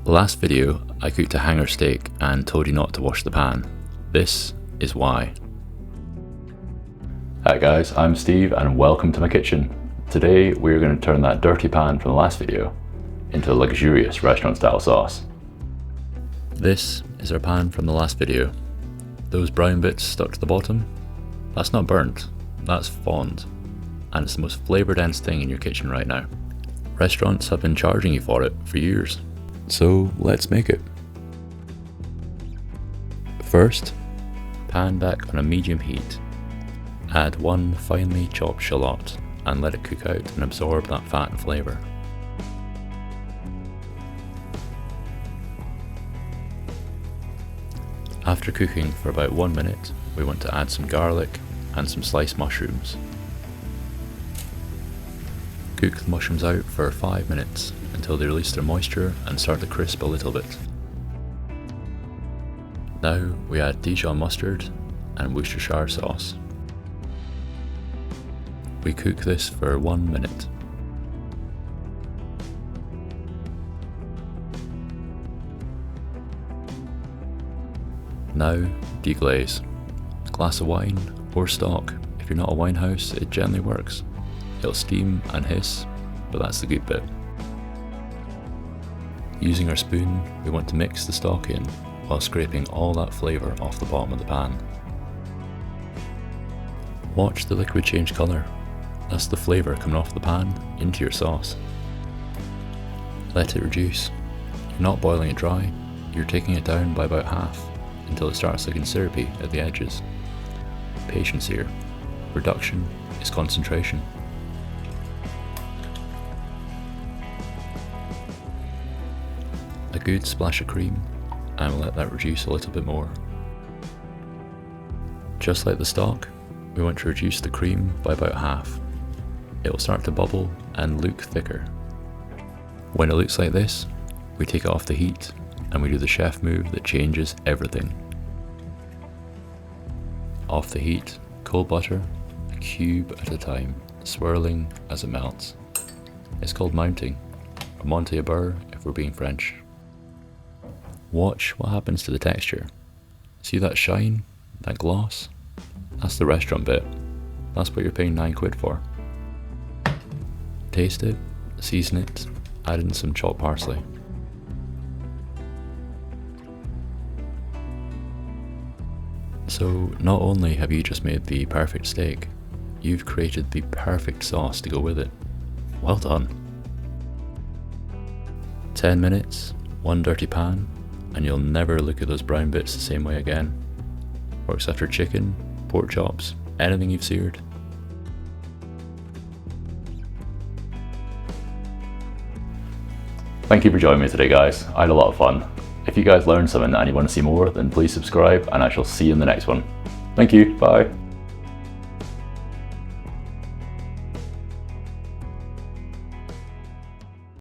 Last video, I cooked a hanger steak and told you not to wash the pan. This is why. Hi guys, I'm Steve and welcome to my kitchen. Today we're going to turn that dirty pan from the last video into a luxurious restaurant style sauce. This is our pan from the last video. Those brown bits stuck to the bottom, that's not burnt, that's fond. And it's the most flavour dense thing in your kitchen right now. Restaurants have been charging you for it for years. So let's make it. First, pan back on a medium heat. Add one finely chopped shallot and let it cook out and absorb that fat and flavour. After cooking for about 1 minute, we want to add some garlic and some sliced mushrooms. Cook the mushrooms out for 5 minutes until they release their moisture and start to crisp a little bit. Now we add Dijon mustard and Worcestershire sauce. We cook this for 1 minute. Now deglaze. A glass of wine or stock. If you're not a wine house, it generally works. It'll steam and hiss, but that's the good bit. Using our spoon, we want to mix the stock in while scraping all that flavour off the bottom of the pan. Watch the liquid change colour. That's the flavour coming off the pan into your sauce. Let it reduce. You're not boiling it dry, you're taking it down by about half until it starts looking syrupy at the edges. Patience here. Reduction is concentration. A good splash of cream, and we'll let that reduce a little bit more. Just like the stock, we want to reduce the cream by about half. It will start to bubble and look thicker. When it looks like this, we take it off the heat and we do the chef move that changes everything. Off the heat, cold butter, a cube at a time, swirling as it melts. It's called mounting, or monter beurre if we're being French. Watch what happens to the texture. See that shine, that gloss? That's the restaurant bit. That's what you're paying £9 for. Taste it, season it, add in some chopped parsley. So not only have you just made the perfect steak, you've created the perfect sauce to go with it. Well done. 10 minutes, one dirty pan, and you'll never look at those brown bits the same way again. Works after chicken, pork chops, anything you've seared. Thank you for joining me today guys, I had a lot of fun. If you guys learned something and you want to see more, then please subscribe and I shall see you in the next one. Thank you, bye.